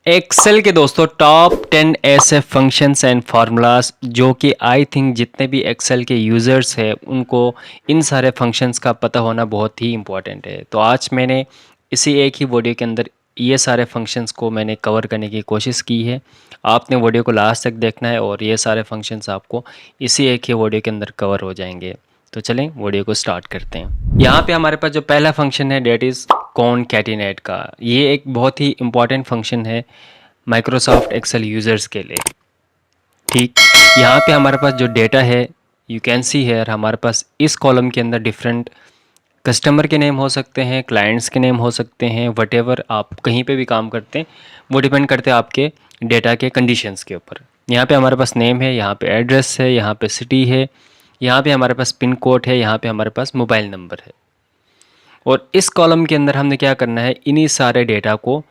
Excel के दोस्तों top 10 ऐसे फंक्शंस एंड फार्मूलाज जो कि आई थिंक जितने भी एक्सेल के यूज़र्स हैं उनको इन सारे फंक्शंस का पता होना बहुत ही इम्पोर्टेंट है। तो आज मैंने इसी एक ही वीडियो के अंदर ये सारे फंक्शंस को मैंने कवर करने की कोशिश की है। आपने वीडियो को लास्ट तक देखना है और ये सारे फंक्शंस आपको इसी एक ही वीडियो के अंदर कवर हो जाएंगे। तो चलें वीडियो को स्टार्ट करते हैं। यहाँ पे हमारे पास जो पहला फंक्शन है डेट इज़ कॉनकैटिनेट का। ये एक बहुत ही इम्पॉर्टेंट फंक्शन है माइक्रोसॉफ्ट एक्सेल यूज़र्स के लिए। ठीक, यहाँ पे हमारे पास जो डेटा है यू कैन सी हेयर, हमारे पास इस कॉलम के अंदर डिफरेंट कस्टमर के नेम हो सकते हैं, क्लाइंट्स के नेम हो सकते हैं, वटेवर आप कहीं पे भी काम करते हैं वो डिपेंड करते हैं आपके डेटा के कंडीशंस के ऊपर। यहाँ पे हमारे पास नेम है, यहाँ पे एड्रेस है, यहाँ पे सिटी है, यहाँ पे हमारे पास पिन कोड है, यहाँ पे हमारे पास मोबाइल नंबर है। और इस कॉलम के अंदर हमने क्या करना है, इन्हीं सारे डेटा को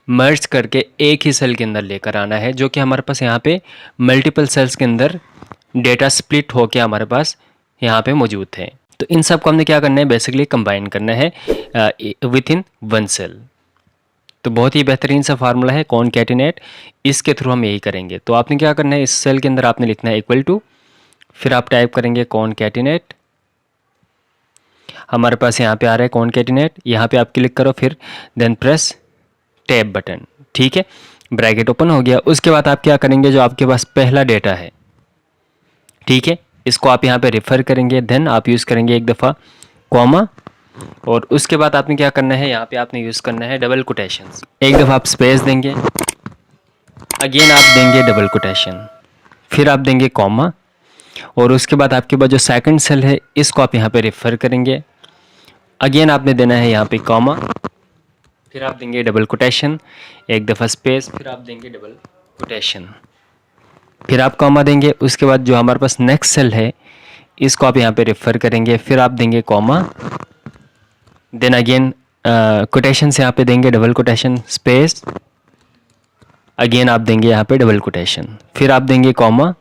मर्ज करके एक ही सेल के अंदर लेकर आना है, जो कि हमारे पास यहाँ पे मल्टीपल सेल्स के अंदर डेटा स्प्लिट होके हमारे पास यहाँ पे मौजूद है। तो इन सब को हमने क्या करना है, बेसिकली कंबाइन करना है विथ इन वन सेल। तो बहुत ही बेहतरीन सा फार्मूला है कॉनकैटिनेट, इसके थ्रू हम यही करेंगे। तो आपने क्या करना है, इस सेल के अंदर आपने लिखना है इक्वल टू, फिर आप टाइप करेंगे कॉनकैटिनेट। हमारे पास यहाँ पे आ रहा है कॉनकैटिनेट, यहाँ पे आप क्लिक करो, फिर देन प्रेस टैब बटन। ठीक है, ब्रैकेट ओपन हो गया। उसके बाद आप क्या करेंगे, जो आपके पास पहला डेटा है, ठीक है, इसको आप यहाँ पे रेफर करेंगे, देन आप यूज़ करेंगे एक दफ़ा कॉमा, और उसके बाद आपने क्या करना है, यहाँ पे आपने यूज़ करना है डबल कोटेशंस। एक दफ़ा आप स्पेस देंगे, अगेन आप देंगे डबल कोटेशन, फिर आप देंगे कॉमा, और उसके बाद आपके पास जो सेकंड सेल है इसको आप यहाँ पे रेफर करेंगे, अगेन आपने देना है यहाँ पे कॉमा, फिर आप देंगे डबल कोटेशन, एक दफ़ा स्पेस, फिर आप देंगे डबल कोटेशन, फिर आप कॉमा देंगे। उसके बाद जो हमारे पास नेक्स्ट सेल है इसको आप यहाँ पे रेफर करेंगे, फिर आप देंगे कॉमा, देन अगेन कोटेशन से यहाँ पे देंगे डबल कोटेशन स्पेस, अगेन आप देंगे यहाँ पे डबल कोटेशन, फिर आप देंगे कॉमा,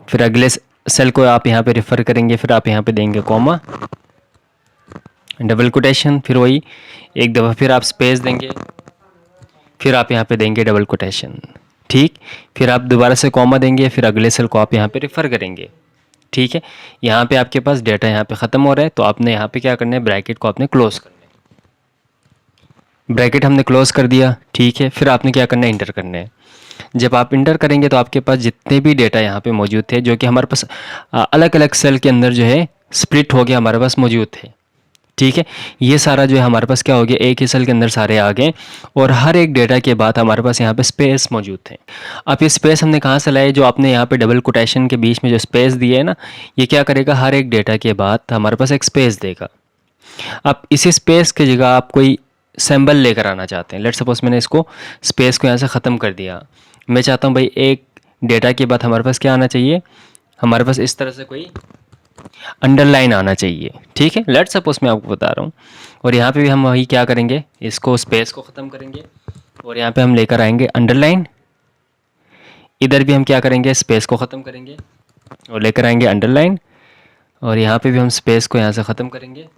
फिर अगले सेल को आप यहाँ पे रेफर करेंगे, फिर आप यहाँ पे देंगे कॉमा, डबल कोटेशन, फिर वही एक दफ़ा फिर आप स्पेस देंगे, फिर आप यहाँ पे देंगे डबल कोटेशन। ठीक, फिर आप दोबारा से कॉमा देंगे, फिर अगले सेल को आप यहाँ पे रेफर करेंगे। ठीक है, यहाँ पे आपके पास डेटा यहाँ पे ख़त्म हो रहा है, तो आपने यहाँ पे क्या करना है, ब्रैकेट को आपने क्लोज करना है। ब्रैकेट हमने क्लोज कर दिया, ठीक है, फिर आपने क्या करना है, इंटर करना है। जब आप इंटर करेंगे तो आपके पास जितने भी डेटा यहाँ पे मौजूद थे, जो कि हमारे पास अलग अलग सेल के अंदर जो है स्प्लिट हो गया हमारे पास मौजूद थे, ठीक है, ये सारा जो है हमारे पास क्या हो गया, एक ही सेल के अंदर सारे आ गए, और हर एक डेटा के बाद हमारे पास यहाँ पे स्पेस मौजूद थे। अब ये स्पेस हमने कहाँ से लाए, जो आपने यहाँ पे डबल कोटेशन के बीच में जो स्पेस दिए है ना, ये क्या करेगा, हर एक डेटा के बाद हमारे पास एक स्पेस देगा। अब इसी स्पेस की जगह आप कोई सिंबल लेकर आना चाहते हैं, लेट सपोज मैंने इसको स्पेस को यहाँ से ख़त्म कर दिया, मैं चाहता हूँ भाई एक डेटा के बाद हमारे पास क्या आना चाहिए, हमारे पास इस तरह से कोई अंडरलाइन आना चाहिए। ठीक है, लेट सपोज मैं आपको बता रहा हूँ, और यहाँ पे भी हम वही क्या करेंगे, इसको स्पेस को ख़त्म करेंगे, और यहाँ पे हम लेकर आएंगे अंडरलाइन, इधर भी हम क्या करेंगे, स्पेस को ख़त्म करेंगे और लेकर आएंगे अंडरलाइन, और यहाँ पे भी हम स्पेस को यहाँ से ख़त्म करेंगे,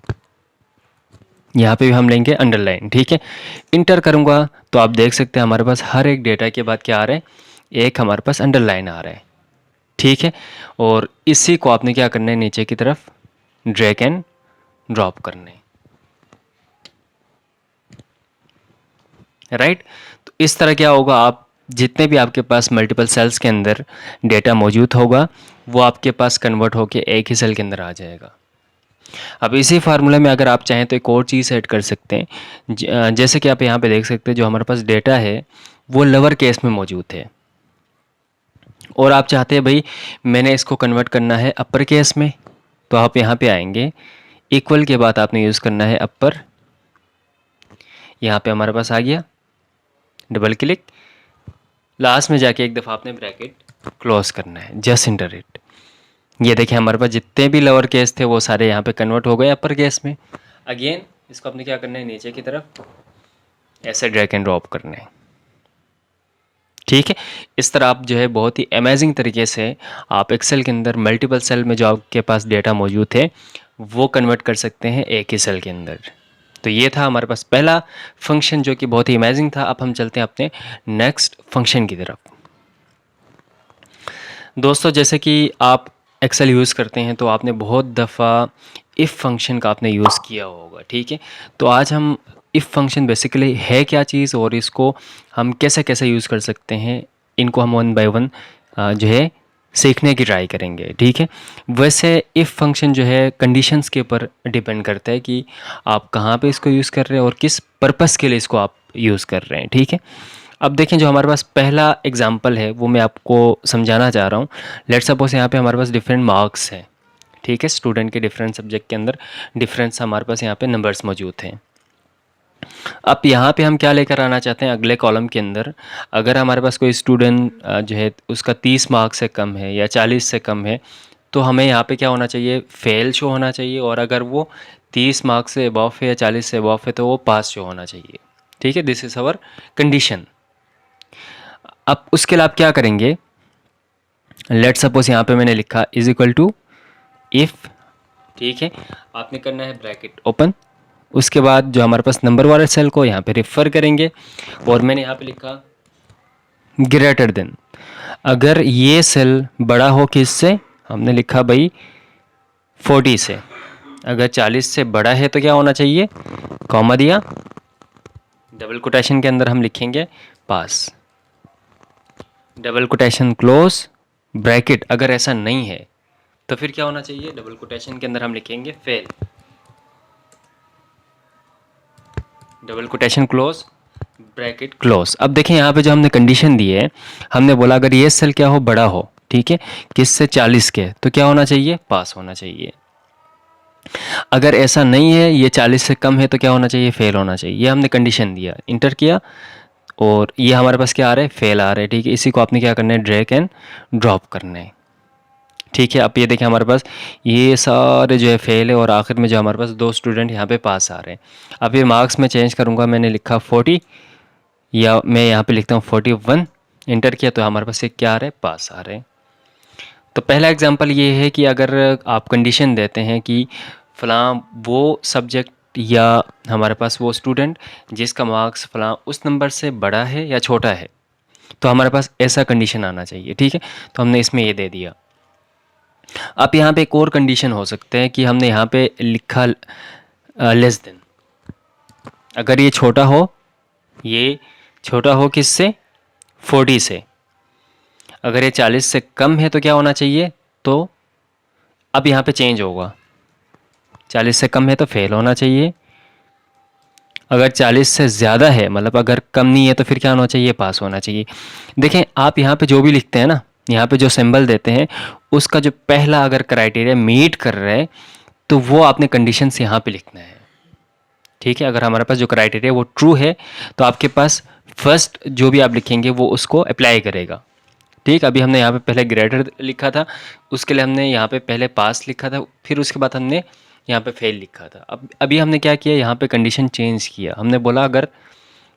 यहाँ पे भी हम लेंगे अंडरलाइन। ठीक है, इंटर करूँगा तो आप देख सकते हैं हमारे पास हर एक डेटा के बाद क्या आ रहा है, एक हमारे पास अंडरलाइन आ रहा है। ठीक है, और इसी को आपने क्या करना है, नीचे की तरफ ड्रैग एंड ड्रॉप करना है, राइट। तो इस तरह क्या होगा, आप जितने भी आपके पास मल्टीपल सेल्स के अंदर डेटा मौजूद होगा वो आपके पास कन्वर्ट होके एक ही सेल के अंदर आ जाएगा। अब इसी फार्मूले में अगर आप चाहें तो एक और चीज़ ऐड कर सकते हैं, जैसे कि आप यहाँ पे देख सकते हैं जो हमारे पास डेटा है वो लोअर केस में मौजूद है, और आप चाहते हैं भाई मैंने इसको कन्वर्ट करना है अपर केस में, तो आप यहाँ पे आएंगे, इक्वल के बाद आपने यूज़ करना है अपर, यहाँ पे हमारे पास आ गया, डबल क्लिक, लास्ट में जाके एक दफ़ा आपने ब्रैकेट क्लोज करना है, जस्ट इंटर इट। ये देखिए हमारे पास जितने भी लोअर केस थे वो सारे यहाँ पे कन्वर्ट हो गए अपर केस में। अगेन इसको आपने क्या करना है, नीचे की तरफ ऐसे ड्रैग एंड ड्रॉप करना है। ठीक है, इस तरह आप जो है बहुत ही अमेजिंग तरीके से आप एक्सेल के अंदर मल्टीपल सेल में जो आपके पास डेटा मौजूद है वो कन्वर्ट कर सकते हैं एक ही सेल के अंदर। तो ये था हमारे पास पहला फंक्शन जो कि बहुत ही अमेजिंग था। अब हम चलते हैं अपने नेक्स्ट फंक्शन की तरफ। दोस्तों जैसे कि आप एक्सेल यूज़ करते हैं तो आपने बहुत दफ़ा इफ़ फंक्शन का आपने यूज़ किया होगा, ठीक है। तो आज हम इफ़ फंक्शन बेसिकली है क्या चीज़ और इसको हम कैसे कैसे यूज़ कर सकते हैं, इनको हम वन बाय वन जो है सीखने की ट्राई करेंगे, ठीक है। वैसे इफ़ फंक्शन जो है कंडीशंस के ऊपर डिपेंड करता है कि आप कहाँ पे इसको यूज़ कर रहे हैं और किस पर्पस के लिए इसको आप यूज़ कर रहे हैं, ठीक है। अब देखें जो हमारे पास पहला एग्जाम्पल है वो मैं आपको समझाना चाह रहा हूँ। लेट्स सपोज यहाँ पे हमारे पास डिफरेंट मार्क्स हैं, ठीक है। स्टूडेंट के डिफरेंट सब्जेक्ट के अंदर डिफरेंस हमारे पास यहाँ पे नंबर्स मौजूद हैं। अब यहाँ पे हम क्या लेकर आना चाहते हैं अगले कॉलम के अंदर, अगर हमारे पास कोई स्टूडेंट जो है उसका 30 मार्क्स से कम है या 40 से कम है तो हमें यहाँ पे क्या होना चाहिए, फेल शो होना चाहिए। और अगर वो 30 मार्क्स से अबव है या 40 से अबव है तो वो पास शो होना चाहिए, ठीक है। This is our condition. अब उसके लिए आप क्या करेंगे, लेट सपोज यहाँ पे मैंने लिखा इज इक्वल टू इफ़, ठीक है। आपने करना है ब्रैकेट ओपन, उसके बाद जो हमारे पास नंबर वाले सेल को यहाँ पे रेफर करेंगे और मैंने यहाँ पे लिखा ग्रेटर देन। अगर ये सेल बड़ा हो किससे, हमने लिखा भाई 40 से। अगर 40 से बड़ा है तो क्या होना चाहिए, कॉमा दिया, डबल कोटेशन के अंदर हम लिखेंगे पास, डबल कोटेशन क्लोज ब्रैकेट। अगर ऐसा नहीं है तो फिर क्या होना चाहिए, डबल कोटेशन के अंदर हम लिखेंगे fail, double quotation close bracket close. अब देखें यहाँ पे जो हमने कंडीशन दी है, हमने बोला अगर ये सेल क्या हो, बड़ा हो, ठीक है, किससे 40 के, तो क्या होना चाहिए, पास होना चाहिए। अगर ऐसा नहीं है, ये 40 से कम है तो क्या होना चाहिए, फेल होना चाहिए। ये हमने कंडीशन दिया, इंटर किया और ये हमारे पास क्या आ रहा है, फेल आ रहा है, ठीक है। इसी को आपने क्या करना है, ड्रैग एंड ड्रॉप करना है, ठीक है। अब ये देखें हमारे पास ये सारे जो है फेल है और आखिर में जो हमारे पास 2 स्टूडेंट यहाँ पे पास आ रहे हैं। अब ये मार्क्स में चेंज करूँगा, मैंने लिखा 40 या मैं यहाँ पे लिखता हूँ 41, इंटर किया तो हमारे पास ये क्या आ रहा है, पास आ रहे हैं। तो पहला एग्जांपल ये है कि अगर आप कंडीशन देते हैं कि फ़लाँ वो सब्जेक्ट या हमारे पास वो स्टूडेंट जिसका मार्क्स फ़लाँ उस नंबर से बड़ा है या छोटा है, तो हमारे पास ऐसा कंडीशन आना चाहिए, ठीक है। तो हमने इसमें ये दे दिया। अब यहाँ पे एक और कंडीशन हो सकते हैं कि हमने यहाँ पे लिखा लेस देन। अगर ये छोटा हो, ये छोटा हो किससे, 40 से। अगर ये 40 से कम है तो क्या होना चाहिए, तो अब यहाँ पे चेंज होगा, 40 से कम है तो फेल होना चाहिए। अगर 40 से ज़्यादा है, मतलब अगर कम नहीं है तो फिर क्या होना चाहिए, पास होना चाहिए। देखें आप यहाँ पे जो भी लिखते हैं ना, यहाँ पे जो सिंबल देते हैं उसका जो पहला अगर क्राइटेरिया मीट कर रहा है तो वो आपने कंडीशंस यहाँ पे लिखना है, ठीक है। अगर हमारे पास जो क्राइटेरिया वो ट्रू है तो आपके पास फर्स्ट जो भी आप लिखेंगे वो उसको अप्लाई करेगा, ठीक। अभी हमने यहाँ पे पहले ग्रेटर लिखा था, उसके लिए हमने यहाँ पे पहले पास लिखा था, फिर उसके बाद हमने यहाँ पे फेल लिखा था। अब अभी हमने क्या किया, यहाँ पे कंडीशन चेंज किया। हमने बोला अगर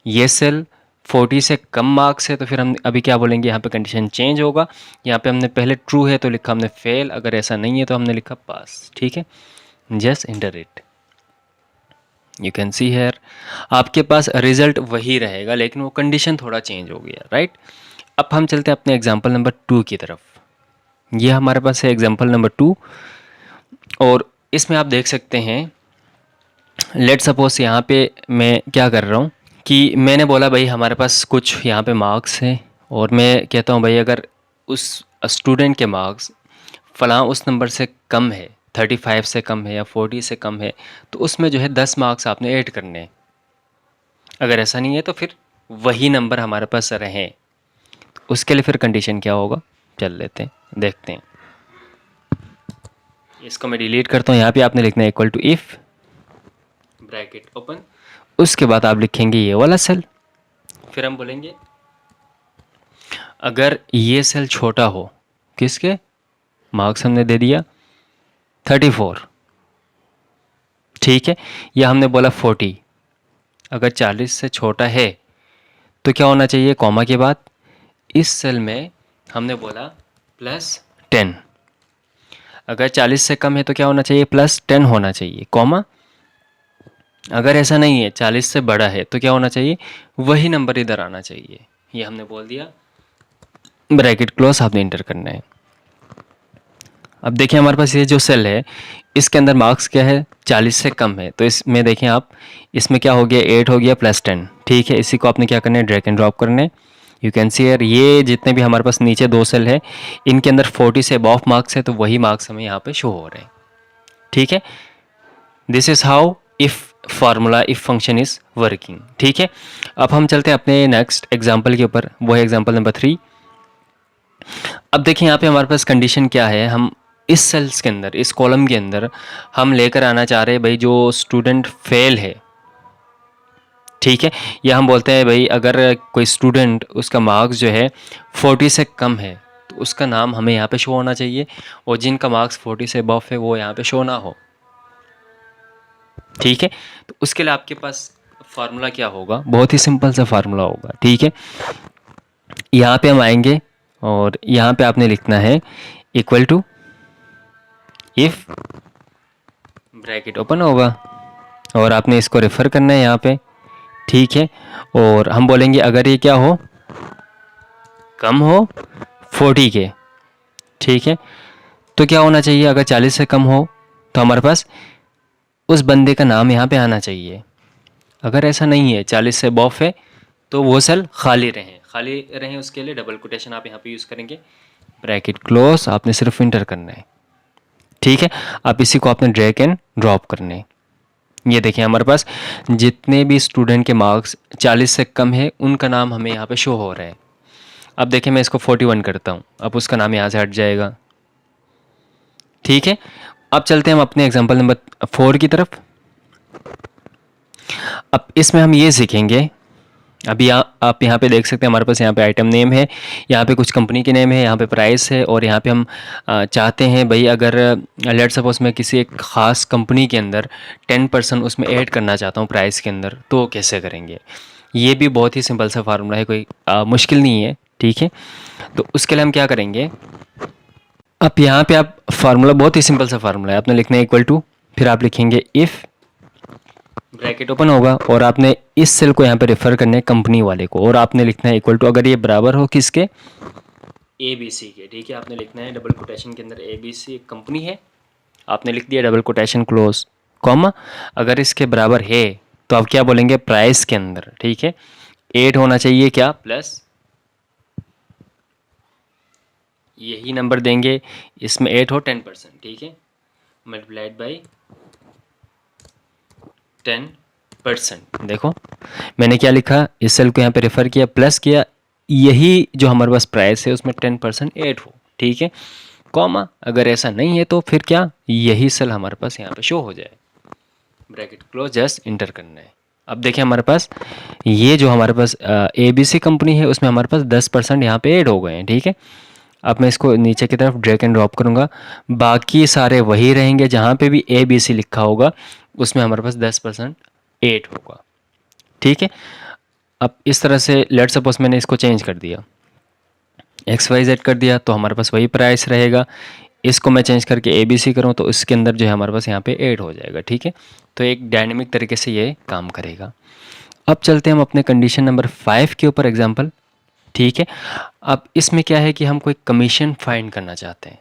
ये सेल 40 से कम मार्क्स है तो फिर हम अभी क्या बोलेंगे, यहाँ पे कंडीशन चेंज होगा। यहाँ पे हमने पहले ट्रू है तो लिखा हमने फेल, अगर ऐसा नहीं है तो हमने लिखा पास, ठीक है। Just enter it, you can see here आपके पास रिजल्ट वही रहेगा लेकिन वो कंडीशन थोड़ा चेंज हो गया, राइट। अब हम चलते हैं अपने एग्जाम्पल नंबर 2 की तरफ। ये हमारे पास है एग्जाम्पल नंबर 2 और इसमें आप देख सकते हैं, लेट सपोज यहाँ पे मैं क्या कर रहा हूँ कि मैंने बोला भाई हमारे पास कुछ यहाँ पे मार्क्स हैं और मैं कहता हूँ भाई अगर उस स्टूडेंट के मार्क्स फ़लाँ उस नंबर से कम है, 35 से कम है या 40 से कम है, तो उसमें जो है 10 मार्क्स आपने ऐड करने हैं। अगर ऐसा नहीं है तो फिर वही नंबर हमारे पास रहें। तो उसके लिए फिर कंडीशन क्या होगा, चल लेते हैं देखते हैं। इसको मैं डिलीट करता हूँ। यहाँ पे आपने लिखना है equal to if bracket open, उसके बाद आप लिखेंगे ये वाला सेल, फिर हम बोलेंगे अगर ये सेल छोटा हो किसके, मार्क्स हमने दे दिया 34, ठीक है, या हमने बोला 40, अगर 40 से छोटा है तो क्या होना चाहिए, कॉमा के बाद इस सेल में हमने बोला +10, अगर 40 से कम है तो क्या होना चाहिए, +10 होना चाहिए, कॉमा अगर ऐसा नहीं है 40 से बड़ा है तो क्या होना चाहिए, वही नंबर इधर आना चाहिए। ये हमने बोल दिया, ब्रैकेट क्लोज आपने इंटर करना है। अब देखिए हमारे पास ये जो सेल है इसके अंदर मार्क्स क्या है, 40 से कम है, तो इसमें देखें आप, इसमें क्या हो गया, 8 हो गया प्लस 10, ठीक है। इसी को आपने क्या करना है, ड्रैग एंड ड्रॉप करना है। यू कैन सी हियर, ये जितने भी हमारे पास नीचे दो सेल है इनके अंदर 40 से अबव मार्क्स है, तो वही मार्क्स हमें यहाँ पे शो हो रहे हैं, ठीक है। This is how if formula if function is working, ठीक है। अब हम चलते हैं अपने नेक्स्ट एग्जाम्पल के ऊपर, वो है एग्जाम्पल नंबर 3। अब देखिए यहाँ पे हमारे पास कंडीशन क्या है, हम इस सेल्स के अंदर, इस कॉलम के अंदर हम लेकर आना चाह रहे हैं भाई जो स्टूडेंट फेल है, ठीक है। या हम बोलते हैं भाई अगर कोई स्टूडेंट उसका मार्क्स जो है 40 से कम है तो उसका नाम हमें यहाँ पे शो होना चाहिए, और जिनका मार्क्स 40 से अबव है वो यहाँ पे शो ना हो, ठीक है। तो उसके लिए आपके पास फार्मूला क्या होगा, बहुत ही सिंपल सा फार्मूला होगा, ठीक है। यहाँ पे हम आएंगे और यहाँ पे आपने लिखना है equal to, if bracket open होगा और आपने इसको रेफर करना है यहाँ पे, ठीक है। और हम बोलेंगे अगर ये क्या हो, कम हो 40 के, ठीक है, तो क्या होना चाहिए, अगर 40 से कम हो तो हमारे पास उस बंदे का नाम यहाँ पे आना चाहिए। अगर ऐसा नहीं है, 40 से अबव है, तो वो सेल खाली रहें, खाली रहें उसके लिए डबल कोटेशन आप यहाँ पे यूज़ करेंगे, ब्रैकेट क्लोज आपने सिर्फ इंटर करना है, ठीक है। अब इसी को आपने ड्रैग एंड ड्रॉप करने हैं। ये देखिए हमारे पास जितने भी स्टूडेंट के मार्क्स 40 से कम है उनका नाम हमें यहाँ पे शो हो रहा है। अब देखिए मैं इसको 41 करता हूँ, अब उसका नाम यहाँ से हट जाएगा, ठीक है। अब चलते हैं हम अपने एग्जाम्पल नंबर 4 की तरफ। अब इसमें हम ये सीखेंगे, अभी आप यहाँ पे देख सकते हैं हमारे पास यहाँ पे आइटम नेम है, यहाँ पे कुछ कंपनी के नेम है, यहाँ पे प्राइस है, और यहाँ पे हम चाहते हैं भाई अगर लेट सपोज मैं किसी एक ख़ास कंपनी के अंदर 10% उसमें ऐड करना चाहता हूँ प्राइस के अंदर, तो कैसे करेंगे। ये भी बहुत ही सिंपल सा फार्मूला है, कोई मुश्किल नहीं है, ठीक है। तो उसके लिए हम क्या करेंगे, अब यहाँ पे आप फार्मूला बहुत ही सिंपल सा फार्मूला है, आपने लिखना है इक्वल टू, फिर आप लिखेंगे इफ़, ब्रैकेट ओपन होगा और आपने इस सेल को यहाँ पे रेफर करना है कंपनी वाले को, और आपने लिखना है इक्वल टू, अगर ये बराबर हो किसके, ए बी सी के, ठीक है। आपने लिखना है डबल कोटेशन के अंदर ए बी सी एक कंपनी है, आपने लिख दिया डबल कोटेशन क्लोज कॉमा, अगर इसके बराबर है तो आप क्या बोलेंगे प्राइस के अंदर, ठीक है। 8 होना चाहिए क्या, प्लस यही नंबर देंगे, इसमें 8 हो 10%, ठीक है, मल्टीप्लाइड बाई 10%। देखो मैंने क्या लिखा, इस सेल को यहाँ पे रेफर किया, प्लस किया, यही जो हमारे पास प्राइस है उसमें 10% ऐड हो, ठीक है, कॉमा, अगर ऐसा नहीं है तो फिर क्या, यही सेल हमारे पास यहाँ पे शो हो जाए, ब्रैकेट क्लोज, जस्ट इंटर करना है। अब देखिए हमारे पास ये जो हमारे पास ABC कंपनी है उसमें हमारे पास 10% यहाँ पे ऐड हो गए हैं, ठीक है। अब मैं इसको नीचे की तरफ ड्रैग एंड ड्रॉप करूँगा, बाकी सारे वही रहेंगे, जहाँ पे भी ABC लिखा होगा उसमें हमारे पास 10% ऐड होगा, ठीक है। अब इस तरह से लेट सपोज मैंने इसको चेंज कर दिया, XYZ कर दिया, तो हमारे पास वही प्राइस रहेगा। इसको मैं चेंज करके ABC करूँ तो इसके अंदर जो है हमारे पास यहाँ पे ऐड हो जाएगा, ठीक है। तो एक डायनेमिक तरीके से ये काम करेगा। अब चलते हैं हम अपने कंडीशन नंबर 5 के ऊपर एग्जाम्पल, ठीक है। अब इसमें क्या है कि हम कोई कमीशन फाइंड करना चाहते हैं,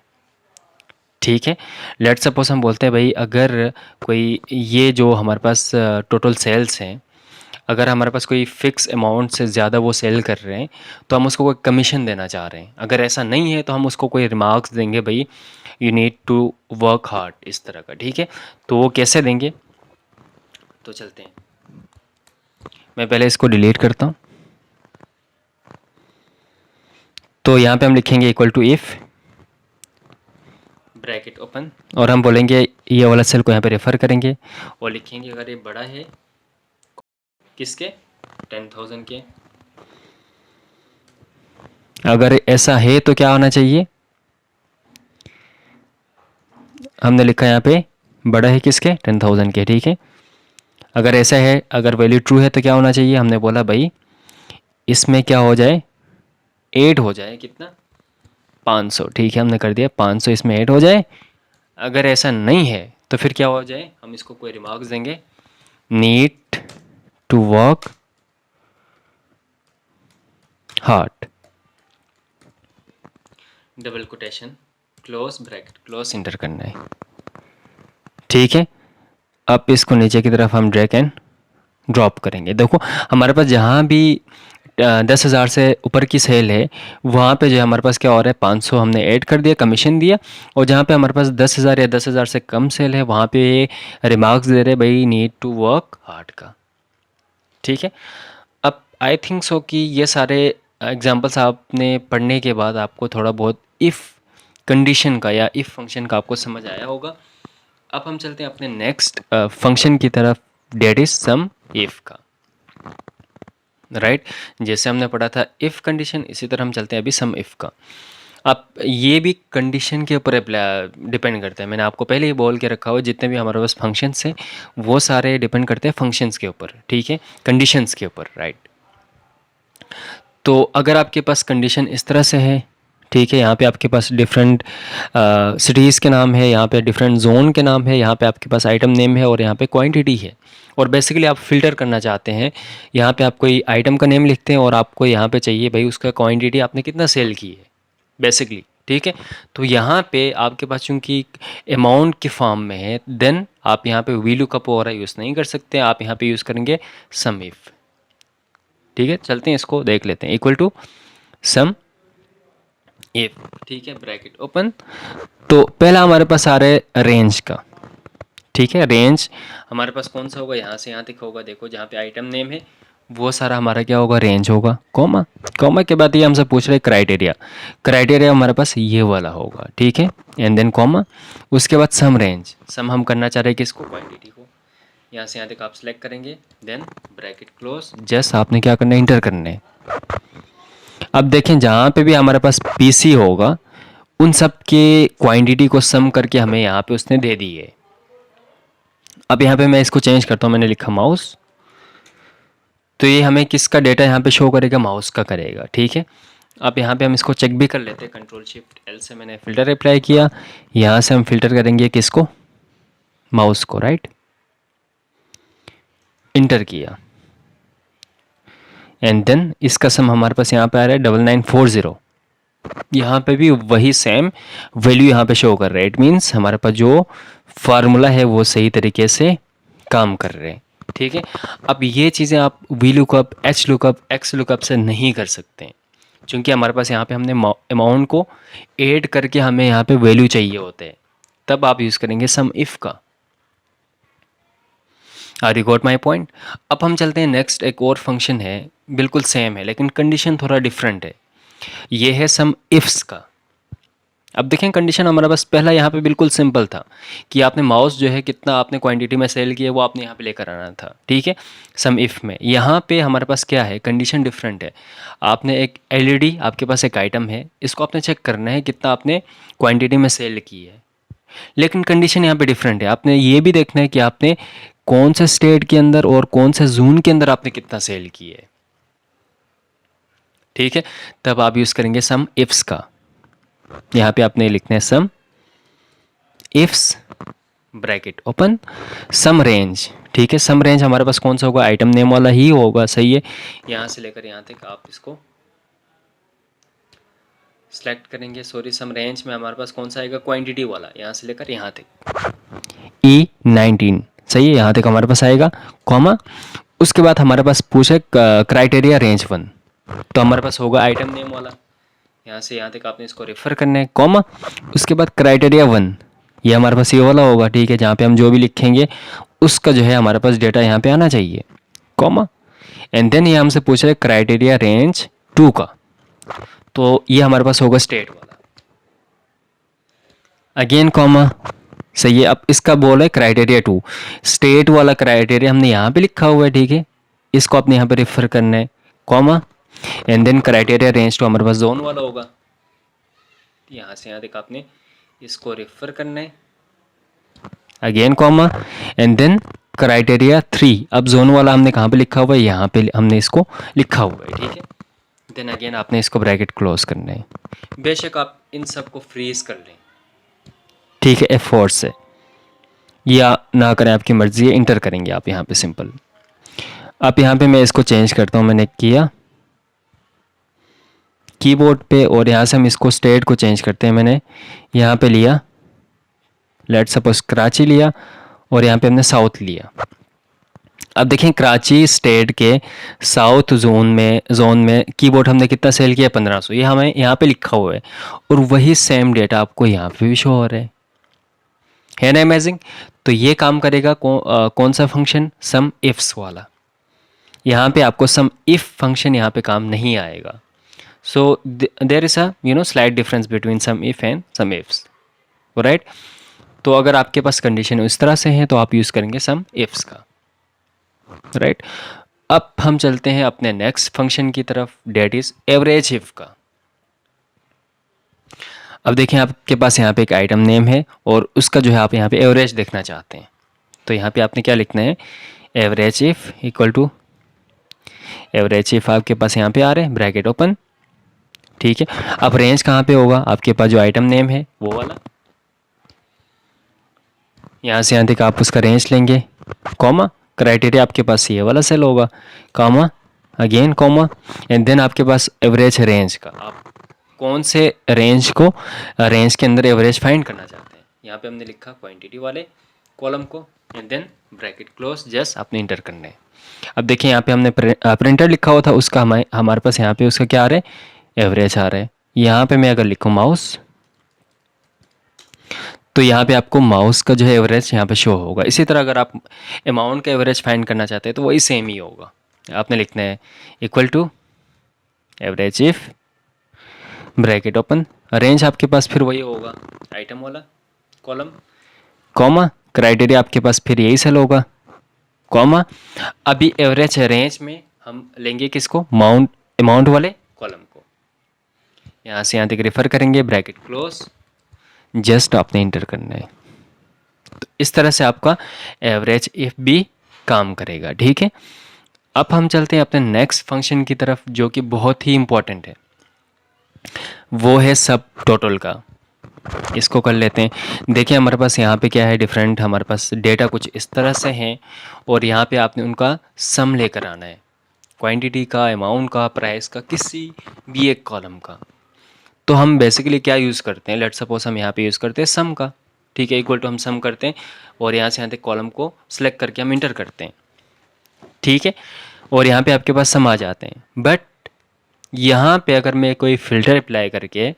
ठीक है। लेट सपोज हम बोलते हैं भाई अगर कोई ये जो हमारे पास टोटल सेल्स हैं, अगर हमारे पास कोई फ़िक्स अमाउंट से ज़्यादा वो सेल कर रहे हैं तो हम उसको कोई कमीशन देना चाह रहे हैं, अगर ऐसा नहीं है तो हम उसको कोई रिमार्क्स देंगे भाई you need to work hard, इस तरह का, ठीक है। तो वो कैसे देंगे, तो चलते हैं, मैं पहले इसको डिलीट करता हूँ। तो यहाँ पे हम लिखेंगे equal to if, bracket open, और हम बोलेंगे ये वाला सेल को यहाँ पे रेफ़र करेंगे और लिखेंगे अगर ये बड़ा है किसके, 10,000 के, अगर ऐसा है तो क्या होना चाहिए, हमने लिखा यहाँ पे बड़ा है किसके, 10,000 के, ठीक है। अगर ऐसा है, अगर वैल्यू ट्रू है तो क्या होना चाहिए, हमने बोला भाई इसमें क्या हो जाए, ऐड हो जाए कितना, 500, ठीक है, हमने कर दिया 500 इसमें ऐड हो जाए। अगर ऐसा नहीं है तो फिर क्या हो जाए, हम इसको कोई रिमार्क्स देंगे need to work hard, double quotation, close bracket, close enter करना है। ठीक है, अब इसको नीचे की तरफ हम ड्रैग एंड ड्रॉप करेंगे। देखो हमारे पास जहाँ भी 10,000 से ऊपर की सेल है वहाँ पे जो है हमारे पास क्या हो रहा है, 500 हमने ऐड कर दिया, कमीशन दिया। और जहाँ पे हमारे पास 10,000 या 10,000 से कम सेल है वहाँ पे रिमार्क्स दे रहे भाई नीड टू वर्क हार्ड का। ठीक है, अब आई थिंक सो कि ये सारे एग्जांपल्स आपने पढ़ने के बाद आपको थोड़ा बहुत इफ़ कंडीशन का या इफ़ फंक्शन का आपको समझ आया होगा। अब हम चलते हैं अपने नेक्स्ट फंक्शन की तरफ, डेट इज सम इफ़ का। राइट जैसे हमने पढ़ा था इफ़ कंडीशन, इसी तरह हम चलते हैं अभी सम इफ़ का। अब ये भी कंडीशन के ऊपर डिपेंड करता है। मैंने आपको पहले ही बोल के रखा हुआ जितने भी हमारे पास फंक्शंस हैं वो सारे डिपेंड करते हैं फंक्शंस के ऊपर, ठीक है, कंडीशंस के ऊपर। राइट तो अगर आपके पास कंडीशन इस तरह से है, ठीक है, यहाँ पे आपके पास डिफरेंट सिटीज़ के नाम है, यहाँ पे डिफरेंट जोन के नाम है, यहाँ पे आपके पास आइटम नेम है और यहाँ पे क्वांटिटी है। और बेसिकली आप फ़िल्टर करना चाहते हैं, यहाँ पे आप कोई आइटम का नेम लिखते हैं और आपको यहाँ पे चाहिए भाई उसका क्वांटिटी आपने कितना सेल की है बेसिकली। ठीक है, तो यहाँ पे आपके पास चूँकि अमाउंट के फॉर्म में है देन आप यहाँ पे वी लुकअप वगैरह यूज़ नहीं कर सकते, आप यहाँ पे यूज़ करेंगे सम इफ़। ठीक है, चलते हैं इसको देख लेते हैं। इक्वल टू सम इफ, ठीक है, ब्रैकेट ओपन। तो पहला हमारे पास आ रहा है रेंज का। ठीक है, रेंज हमारे पास कौन सा होगा, यहाँ से यहाँ तक होगा। देखो जहाँ पे आइटम नेम है वो सारा हमारा क्या होगा, रेंज होगा। कॉमा, कॉमा के बाद ये हमसे पूछ रहे क्राइटेरिया, क्राइटेरिया हमारे पास ये वाला होगा। ठीक है, एंड देन कॉमा, उसके बाद सम रेंज, सम हम करना चाह रहे हैं किसको, क्वांटिटी को। यहाँ से यहाँ तक आप सेलेक्ट करेंगे देन ब्रैकेट क्लोज, जस्ट आपने क्या करना है, इंटर करना है। अब देखें जहाँ पे भी हमारे पास पीसी होगा उन सब के क्वांटिटी को सम करके हमें यहाँ पे उसने दे दी है। अब यहाँ पे मैं इसको चेंज करता हूँ, मैंने लिखा माउस, तो ये हमें किसका डेटा यहाँ पे शो करेगा, माउस का करेगा। ठीक है, अब यहाँ पे हम इसको चेक भी कर लेते हैं। कंट्रोल शिफ्ट एल से मैंने फ़िल्टर अप्लाई किया, यहाँ से हम फिल्टर करेंगे किसको, माउस को। राइट, इंटर किया एंड देन इसका सम हमारे पास यहाँ पे आ रहा है 9940। यहाँ पे भी वही सेम वैल्यू यहाँ पे शो कर रहा है। इट मीन्स हमारे पास जो फार्मूला है वो सही तरीके से काम कर रहे हैं। ठीक है, अब ये चीज़ें आप V lookup, H lookup, x lookup से नहीं कर सकते हैं क्योंकि हमारे पास यहाँ पे हमने अमाउंट को ऐड करके हमें यहाँ पे वैल्यू चाहिए होते हैं, तब आप यूज़ करेंगे सम इफ़ का। Are you got my point. अब हम चलते हैं नेक्स्ट, एक और फंक्शन है बिल्कुल सेम है लेकिन कंडीशन थोड़ा डिफरेंट है। ये है सम इफ्स का। अब देखें कंडीशन हमारे पास पहला यहाँ पे बिल्कुल सिंपल था कि आपने माउस जो है कितना आपने क्वांटिटी में सेल किया वो आपने यहाँ पे लेकर आना था। ठीक है, सम इफ़ में यहाँ पे हमारे पास क्या है, कंडीशन डिफरेंट है। आपने एक एलईडी, आपके पास एक आइटम है, इसको आपने चेक करना है कितना आपने क्वांटिटी में सेल की है, लेकिन कंडीशन यहाँ पे डिफरेंट है। आपने ये भी देखना है कि आपने कौन से स्टेट के अंदर और कौन से जोन के अंदर आपने कितना सेल की है। ठीक है, तब आप यूज़ करेंगे सम इफ्स का। यहाँ पे आपने लिखना है sum ifs bracket open sum range. ठीक है, सम रेंज हमारे पास कौन सा होगा, आइटम नेम वाला ही होगा। सही है, यहाँ से लेकर यहाँ तक आप इसको सेलेक्ट करेंगे। सॉरी, सम रेंज में हमारे पास कौन सा आएगा, क्वांटिटी वाला, यहाँ से लेकर यहाँ तक E19। सही है, यहाँ तक हमारे पास आएगा कॉमा। उसके बाद हमारे पास पूछे क्राइटेरिया रेंज 1, तो हमारे पास होगा आइटम नेम वाला, यहाँ से यहाँ तक आपने इसको रेफर करना है कॉमा। उसके बाद क्राइटेरिया 1, ये हमारे पास ये वाला होगा। ठीक है, जहाँ पे हम जो भी लिखेंगे उसका जो है हमारे पास डेटा यहाँ पे आना चाहिए कॉमा। एंड देन ये हमसे पूछ रहे क्राइटेरिया रेंज 2 का, तो ये हमारे पास होगा स्टेट वाला, अगेन कॉमा। सही है, अब इसका बोल है क्राइटेरिया 2, स्टेट वाला क्राइटेरिया हमने यहाँ पे लिखा हुआ है। ठीक है, इसको आपने यहाँ पे रेफर करना है comma. And then criteria range 2 हमारे पास जोन वाला होगा, यहाँ से यहाँ तक आपने इसको रेफर करना है again comma. And then criteria 3, अब जोन वाला हमने कहाँ पे लिखा हुआ है, यहाँ पे हमने इसको लिखा हुआ है। ठीक है, देन अगेन आपने इसको ब्रैकेट क्लोज करना है। बेशक आप इन सब को फ्रीज कर लें, ठीक है, F4 से। या ना करें आपकी मर्ज़ी है, इंटर करेंगे आप यहाँ पे सिंपल। अब यहाँ पे मैं इसको चेंज करता हूँ, मैंने किया कीबोर्ड पे, और यहाँ से हम इसको स्टेट को चेंज करते हैं। मैंने यहाँ पे लिया, लेट सपोज कराची लिया, और यहाँ पे हमने साउथ लिया। अब देखें कराची स्टेट के साउथ जोन में कीबोर्ड हमने कितना सेल किया, 1500। ये हमें यहाँ पे लिखा हुआ है, और वही सेम डेटा आपको यहाँ पे भी शो हो रहा है ना अमेजिंग। तो ये काम करेगा कौन सा फंक्शन, सम इफ्स वाला। यहाँ पे आपको सम इफ फंक्शन यहाँ पे काम नहीं आएगा। So there is a slight difference between sum if and sum ifs, right. तो अगर आपके पास कंडीशन इस तरह से है तो आप यूज़ करेंगे सम इफ्स का, राइट। अब हम चलते हैं अपने नेक्स्ट फंक्शन की तरफ, डेट इज एवरेज इफ का। अब देखें आपके पास यहाँ पे एक आइटम नेम है, और उसका जो है आप यहाँ पे एवरेज देखना चाहते हैं। तो यहाँ पे आपने क्या लिखना है, average if equal to average if आपके पास यहाँ पे आ रहे हैं ब्रैकेट ओपन, ठीक है। अब रेंज कहाँ पे होगा, आपके पास जो आइटम नेम है वो वाला, यहाँ से यहाँ तक आप उसका रेंज लेंगे, कॉमा, क्राइटेरिया आपके पास ये वाला सेल होगा, comma, again comma, and then आपके पास एवरेज रेंज का, आप कौन से रेंज को, रेंज के अंदर एवरेज फाइंड करना चाहते हैं। यहाँ पे हमने लिखा क्वांटिटी वाले कॉलम को, and then bracket close, just आपने इंटर करना है। अब देखिए यहाँ पे हमने प्रिंटर लिखा हुआ था, उसका हमारे पास यहाँ पे उसका क्या आ रहा है, एवरेज आ रहा है। यहाँ पे मैं अगर लिखूँ माउस, तो यहाँ पे आपको माउस का जो है एवरेज यहाँ पे शो होगा। इसी तरह अगर आप अमाउंट का एवरेज फाइंड करना चाहते हैं तो वही सेम ही होगा, आपने लिखना है equal to average if bracket open, range आपके पास फिर वही होगा आइटम वाला कॉलम, कॉमा, क्राइटेरिया आपके पास फिर यही सेल होगा, कॉमा। अभी एवरेज रेंज में हम लेंगे किसको, अमाउंट वाले कॉलम को, यहाँ से यहाँ तक रेफर करेंगे, ब्रैकेट क्लोज, जस्ट आपने इंटर करना है। तो इस तरह से आपका एवरेज इफ भी काम करेगा, ठीक है। अब हम चलते हैं अपने नेक्स्ट फंक्शन की तरफ, जो कि बहुत ही इंपॉर्टेंट है, वो है सब टोटल का। इसको कर लेते हैं। देखिए हमारे पास यहाँ पे क्या है डिफरेंट, हमारे पास डेटा कुछ इस तरह से हैं, और यहाँ पे आपने उनका सम लेकर आना है, क्वांटिटी का, अमाउंट का, प्राइस का, किसी भी एक कॉलम का। तो हम बेसिकली क्या यूज़ करते हैं, लेट सपोज हम यहाँ पे यूज़ करते हैं सम का, ठीक है, इक्वल टू हम सम करते हैं, और यहाँ से यहाँ तक कॉलम को सिलेक्ट करके हम इंटर करते हैं, ठीक है, और यहाँ पे आपके पास सम आ जाते हैं। बट यहाँ पे अगर मैं कोई फ़िल्टर अप्लाई करके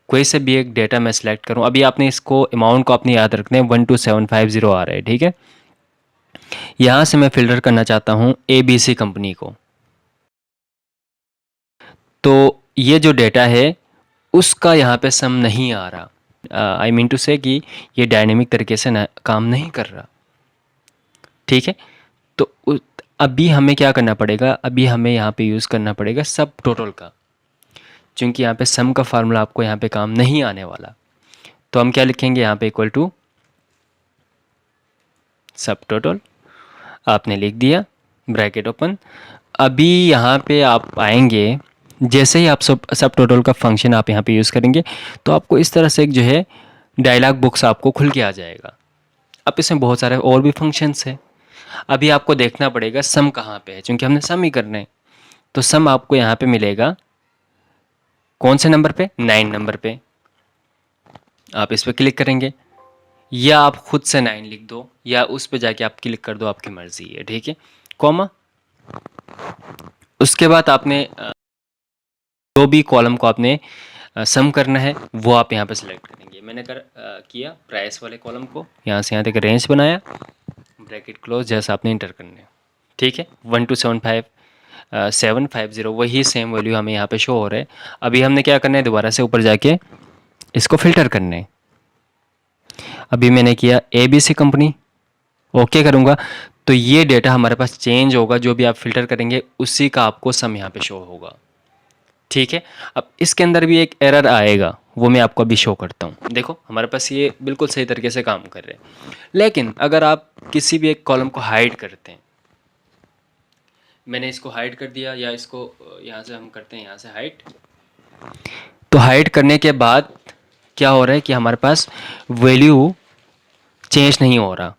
कोई से भी एक डेटा मैं सिलेक्ट करूँ, अभी आपने इसको अमाउंट को अपने याद रखना है, 12750 आ रहा है, ठीक है। यहाँ से मैं फ़िल्टर करना चाहता हूँ ABC कंपनी को, तो ये जो डेटा है उसका यहाँ पे सम नहीं आ रहा, आई मीन टू से कि ये डायनेमिक तरीके से काम नहीं कर रहा, ठीक है। तो अभी हमें क्या करना पड़ेगा, अभी हमें यहाँ पे यूज़ करना पड़ेगा सब टोटल का, क्योंकि यहाँ पे सम का फार्मूला आपको यहाँ पे काम नहीं आने वाला। तो हम क्या लिखेंगे यहाँ पे इक्वल टू सब टोटल, आपने लिख दिया, ब्रैकेट ओपन। अभी यहाँ पे आप आएंगे, जैसे ही आप सब टोटल का फंक्शन आप यहाँ पे यूज़ करेंगे तो आपको इस तरह से एक जो है डायलॉग बॉक्स आपको खुल के आ जाएगा। अब इसमें बहुत सारे और भी फंक्शंस हैं, अभी आपको देखना पड़ेगा सम कहाँ पे है, क्योंकि हमने सम ही करना है। तो सम आपको यहाँ पे मिलेगा कौन से नंबर पे, 9 नंबर पे। आप इस पर क्लिक करेंगे, या आप खुद से 9 लिख दो, या उस पे जाके आप क्लिक कर दो, आपकी मर्जी है, ठीक है, कॉमा। उसके बाद आपने जो भी कॉलम को आपने सम करना है वो आप यहाँ पे सेलेक्ट करेंगे। मैंने किया प्राइस वाले कॉलम को, यहाँ से यहाँ तक रेंज बनाया, ब्रैकेट क्लोज, जैसा आपने इंटर करना है, ठीक है। 12750 वही सेम वैल्यू हमें यहाँ पे शो हो रहा है। अभी हमने क्या करना है, दोबारा से ऊपर जाके इसको फिल्टर करना है। अभी मैंने किया ABC कंपनी, ओके करूँगा, तो ये डेटा हमारे पास चेंज होगा, जो भी आप फिल्टर करेंगे उसी का आपको सम यहाँ पे शो होगा, ठीक है। अब इसके अंदर भी एक एरर आएगा, वो मैं आपको अभी शो करता हूँ। देखो हमारे पास ये बिल्कुल सही तरीके से काम कर रहे हैं, लेकिन अगर आप किसी भी एक कॉलम को हाइड करते हैं, मैंने इसको हाइड कर दिया, या इसको यहाँ से हम करते हैं, यहाँ से हाइड, तो हाइड करने के बाद क्या हो रहा है कि हमारे पास वैल्यू चेंज नहीं हो रहा,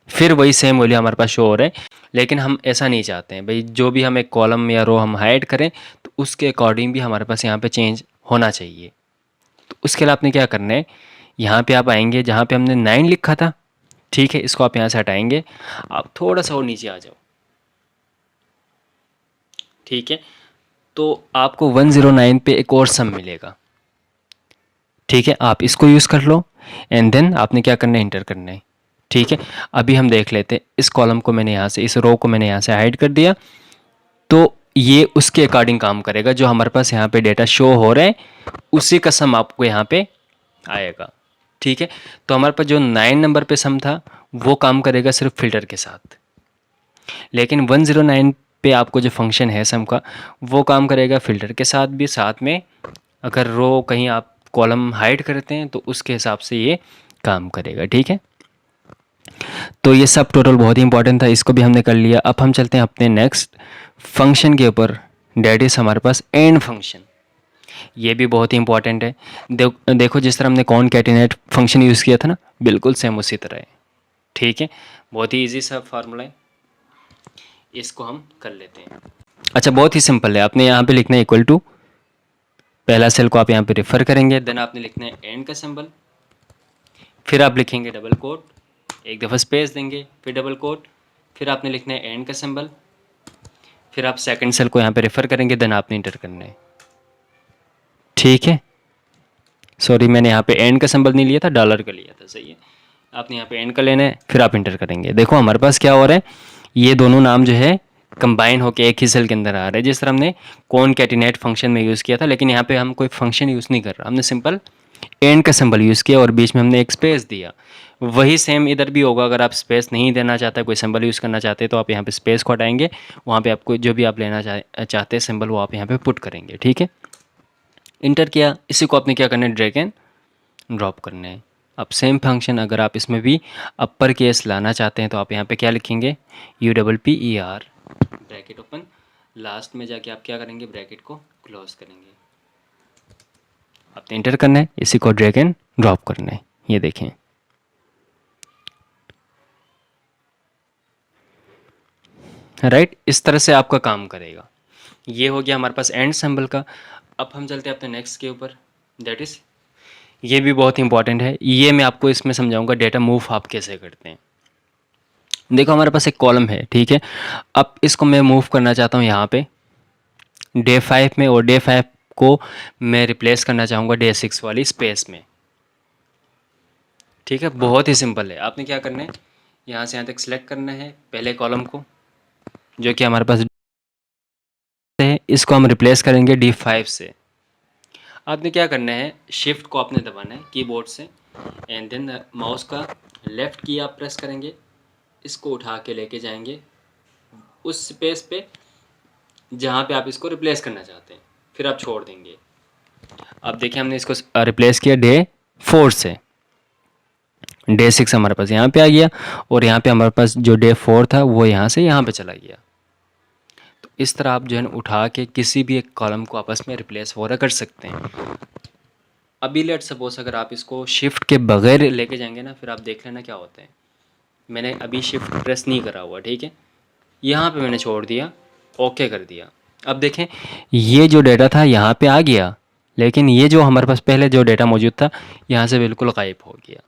फिर वही सेम वैल्यू हमारे पास शो हो रहा है। लेकिन हम ऐसा नहीं चाहते हैं भाई, जो भी हम एक कॉलम या रो हम हाइड करें तो उसके अकॉर्डिंग भी हमारे पास यहाँ पे चेंज होना चाहिए। तो उसके लिए आपने क्या करना है, यहाँ पे आप आएंगे जहाँ पे हमने 9 लिखा था, ठीक है, इसको आप यहाँ से हटाएंगे, आप थोड़ा सा और नीचे आ जाओ, ठीक है। तो आपको 109 पे एक और सम मिलेगा, ठीक है, आप इसको यूज़ कर लो एंड देन आपने क्या करना है, इंटर करना है, ठीक है। अभी हम देख लेते हैं, इस कॉलम को मैंने यहाँ से, इस रो को मैंने यहाँ से हाइड कर दिया, तो ये उसके अकॉर्डिंग काम करेगा, जो हमारे पास यहाँ पे डेटा शो हो रहा है उसी का सम आपको यहाँ पे आएगा, ठीक है। तो हमारे पास जो 9 नंबर पे सम था वो काम करेगा सिर्फ फिल्टर के साथ, लेकिन 109 पे आपको जो फंक्शन है सम का वो काम करेगा फिल्टर के साथ भी, साथ में अगर रो कहीं आप कॉलम हाइड करते हैं तो उसके हिसाब से ये काम करेगा, ठीक है। तो ये सब टोटल बहुत ही इंपॉर्टेंट था, इसको भी हमने कर लिया। अब हम चलते हैं अपने नेक्स्ट फंक्शन के ऊपर, डेट इज़ हमारे पास एंड फंक्शन। ये भी बहुत ही इंपॉर्टेंट है। देखो जिस तरह हमने कॉनकैटिनेट फंक्शन यूज़ किया था ना, बिल्कुल सेम उसी तरह है, ठीक है। बहुत ही ईजी सा फार्मूला है, इसको हम कर लेते हैं। अच्छा, बहुत ही सिंपल है, आपने यहाँ पे लिखना है इक्वल टू, पहला सेल को आप यहाँ पे रेफर करेंगे, देन आपने लिखना है एंड का सिंबल, फिर आप लिखेंगे डबल कोट, एक दफ़ा स्पेस देंगे, फिर डबल कोट, फिर आपने लिखना है एंड का सिंबल, फिर आप सेकंड सेल को यहाँ पे रेफर करेंगे, देन आपने इंटर करना है, ठीक है। सॉरी, मैंने यहाँ पे एंड का सिंबल नहीं लिया था, डॉलर का लिया था, सही है। आपने यहाँ पे एंड का लेना है, फिर आप इंटर करेंगे। देखो हमारे पास क्या हो रहा है, ये दोनों नाम जो है कंबाइन होकर एक ही सेल के अंदर आ रहा है, जिस तरह हमने कॉनकैटिनेट फंक्शन में यूज़ किया था। लेकिन यहाँ पे हम कोई फंक्शन यूज़ नहीं कर रहा, हमने सिंपल एंड का सिंबल यूज़ किया और बीच में हमने एक स्पेस दिया। वही सेम इधर भी होगा, अगर आप स्पेस नहीं देना चाहते, कोई सिंबल यूज़ करना चाहते हैं तो आप यहाँ पे स्पेस को हटाएंगे, वहाँ पे आपको जो भी आप लेना चाहते हैं सिंबल वो आप यहाँ पे पुट करेंगे, ठीक है। इंटर किया, इसी को आपने क्या करना है, ड्रैग एंड ड्रॉप करना है। अब सेम फंक्शन अगर आप इसमें भी अपर केस लाना चाहते हैं तो आप यहाँ पे क्या लिखेंगे, UPPER, ब्रैकेट ओपन, लास्ट में जाके आप क्या करेंगे, ब्रैकेट को क्लोज करेंगे। आपने इंटर करना है, इसी को ड्रैग एंड ड्रॉप करना है, ये देखें। राइट, इस तरह से आपका काम करेगा। ये हो गया हमारे पास एंड सिंबल का। अब हम चलते हैं अपने नेक्स्ट के ऊपर, दैट इज़, ये भी बहुत इंपॉर्टेंट है, ये मैं आपको इसमें समझाऊंगा डेटा मूव आप कैसे करते हैं। देखो हमारे पास एक कॉलम है, ठीक है, अब इसको मैं मूव करना चाहता हूँ यहाँ पे डे 5 में, और डे 5 को मैं रिप्लेस करना चाहूँगा डे 6 वाली स्पेस में, ठीक है। बहुत ही सिंपल है, आपने क्या करना है, यहाँ से यहाँ तक सिलेक्ट करना है पहले कॉलम को जो कि हमारे पास है, इसको हम रिप्लेस करेंगे D5 से। आपने क्या करना है, शिफ्ट को आपने दबाना है कीबोर्ड से एंड देन माउस का लेफ़्ट की आप प्रेस करेंगे, इसको उठा के लेके जाएंगे उस स्पेस पे जहाँ पे आप इसको रिप्लेस करना चाहते हैं, फिर आप छोड़ देंगे। अब देखिए हमने इसको रिप्लेस किया डे 4 से, डे 6 हमारे पास यहाँ पे आ गया, और यहाँ पे हमारे पास जो डे 4 था वो यहाँ से यहाँ पे चला गया। तो इस तरह आप जो है ना उठा के किसी भी एक कॉलम को आपस में रिप्लेस वगैरह कर सकते हैं। अभी लेट सपोज अगर आप इसको शिफ्ट के बगैर लेके जाएंगे ना, फिर आप देख लेना क्या होता है। मैंने अभी शिफ्ट प्रेस नहीं करा हुआ, ठीक है, यहाँ पे मैंने छोड़ दिया, ओके कर दिया। अब देखें ये जो डेटा था यहाँ पे आ गया, लेकिन ये जो हमारे पास पहले जो डेटा मौजूद था यहाँ से बिल्कुल गायब हो गया।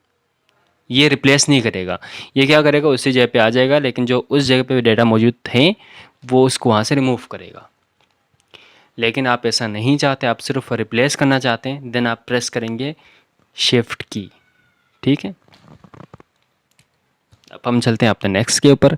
ये रिप्लेस नहीं करेगा, ये क्या करेगा, उसी जगह पे आ जाएगा, लेकिन जो उस जगह पे डेटा मौजूद थे वो उसको वहाँ से रिमूव करेगा। लेकिन आप ऐसा नहीं चाहते, आप सिर्फ रिप्लेस करना चाहते हैं, देन आप प्रेस करेंगे शिफ्ट की, ठीक है। अब हम चलते हैं अपने नेक्स्ट के ऊपर,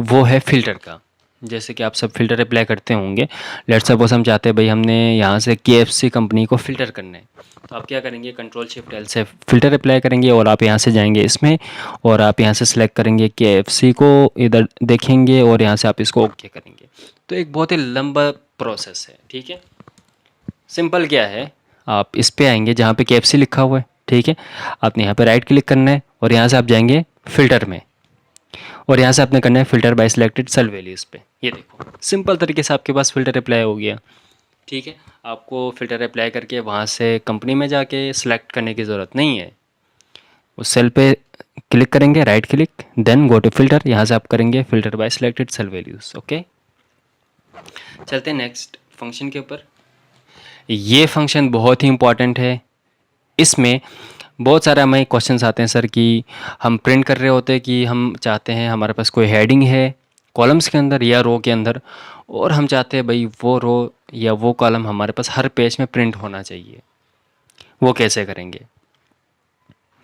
वो है फ़िल्टर का। जैसे कि आप सब फ़िल्टर अप्लाई करते होंगे, लेट्स सपोज हम चाहते हैं भाई हमने यहाँ से KFC कंपनी को फ़िल्टर करना है, तो आप क्या करेंगे, Ctrl+Shift+L से फ़िल्टर अप्लाई करेंगे और आप यहाँ से जाएंगे इसमें, और आप यहाँ से सिलेक्ट करेंगे KFC को, इधर देखेंगे और यहाँ से आप इसको ओके करेंगे। तो एक बहुत ही लंबा प्रोसेस है, ठीक है। सिंपल क्या है, आप इस पे आएंगे जहाँ पे KFC लिखा हुआ है, ठीक है, आपने यहाँ पे राइट क्लिक करना है और यहाँ से आप जाएंगे फ़िल्टर में, और यहाँ से आपने करना है filter by selected cell values पे। ये देखो सिंपल तरीके से आपके पास फ़िल्टर अप्लाई हो गया, ठीक है। आपको फ़िल्टर अप्लाई करके वहाँ से कंपनी में जाके सिलेक्ट करने की ज़रूरत नहीं है, उस सेल पे क्लिक करेंगे, right click, then go to filter, यहाँ से आप करेंगे filter by selected cell values. Okay, चलते हैं नेक्स्ट फंक्शन के ऊपर। ये फंक्शन बहुत ही इंपॉर्टेंट है। इसमें बहुत सारे हमें क्वेश्चंस आते हैं सर कि हम प्रिंट कर रहे होते हैं कि हम चाहते हैं हमारे पास कोई हेडिंग है कॉलम्स के अंदर या रो के अंदर, और हम चाहते हैं भाई वो रो या वो कॉलम हमारे पास हर पेज में प्रिंट होना चाहिए। वो कैसे करेंगे?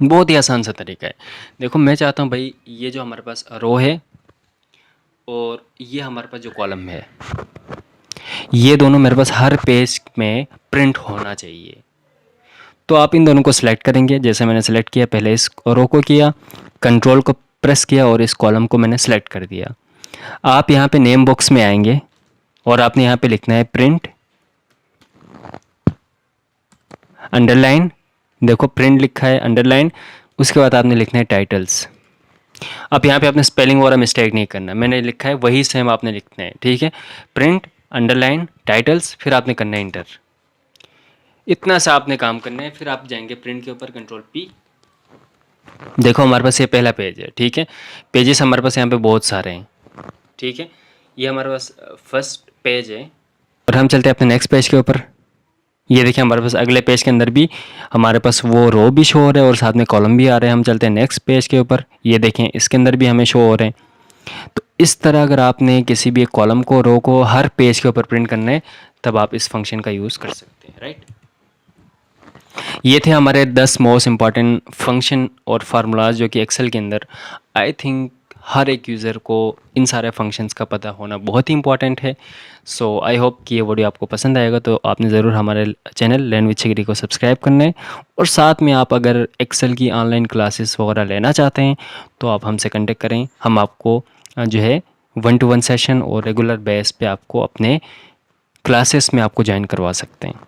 बहुत ही आसान सा तरीका है। देखो, मैं चाहता हूँ भाई ये जो हमारे पास रो है और ये हमारे पास जो कॉलम है, ये दोनों मेरे पास हर पेज में प्रिंट होना चाहिए। तो आप इन दोनों को सिलेक्ट करेंगे, जैसे मैंने सेलेक्ट किया, पहले इस रो को किया, कंट्रोल को प्रेस किया और इस कॉलम को मैंने सेलेक्ट कर दिया। आप यहाँ पे नेम बॉक्स में आएंगे और आपने यहाँ पे लिखना है प्रिंट अंडरलाइन। देखो प्रिंट लिखा है अंडरलाइन, उसके बाद आपने लिखना है टाइटल्स। अब यहाँ पे आपने स्पेलिंग वगैरह मिस्टेक नहीं करना, मैंने लिखा है वही सेम आपने लिखना है, ठीक है। प्रिंट अंडरलाइन टाइटल्स, फिर आपने करना है इंटर। इतना सा आपने काम करना है। फिर आप जाएंगे प्रिंट के ऊपर, कंट्रोल पी। देखो हमारे पास ये पहला पेज है, ठीक है। पेजेस हमारे पास यहाँ पे बहुत सारे हैं, ठीक है। ये हमारे पास फर्स्ट पेज है और हम चलते हैं अपने नेक्स्ट पेज के ऊपर। ये देखिए हमारे पास अगले पेज के अंदर भी हमारे पास वो रो भी शो हो रहे हैं और साथ में कॉलम भी आ रहे हैं। हम चलते हैं नेक्स्ट पेज के ऊपर। ये देखें इसके अंदर भी हमें शो हो रहे हैं। तो इस तरह अगर आपने किसी भी एक कॉलम को, रो को हर पेज के ऊपर प्रिंट करना है, तब आप इस फंक्शन का यूज़ कर सकते हैं, राइट। ये थे हमारे 10 मोस्ट इम्पॉर्टेंट फंक्शन और फार्मूलाज जो कि एक्सेल के अंदर आई थिंक हर एक यूज़र को इन सारे फंक्शंस का पता होना बहुत ही इंपॉर्टेंट है। सो आई होप कि ये वीडियो आपको पसंद आएगा, तो आपने ज़रूर हमारे चैनल लर्न विद शिगरी को सब्सक्राइब करना है। और साथ में आप अगर एक्सेल की ऑनलाइन क्लासेस वगैरह लेना चाहते हैं तो आप हमसे कॉन्टेक्ट करें। हम आपको जो है 1-to-1 सेशन और रेगुलर बेस पे आपको अपने क्लासेस में आपको ज्वाइन करवा सकते हैं।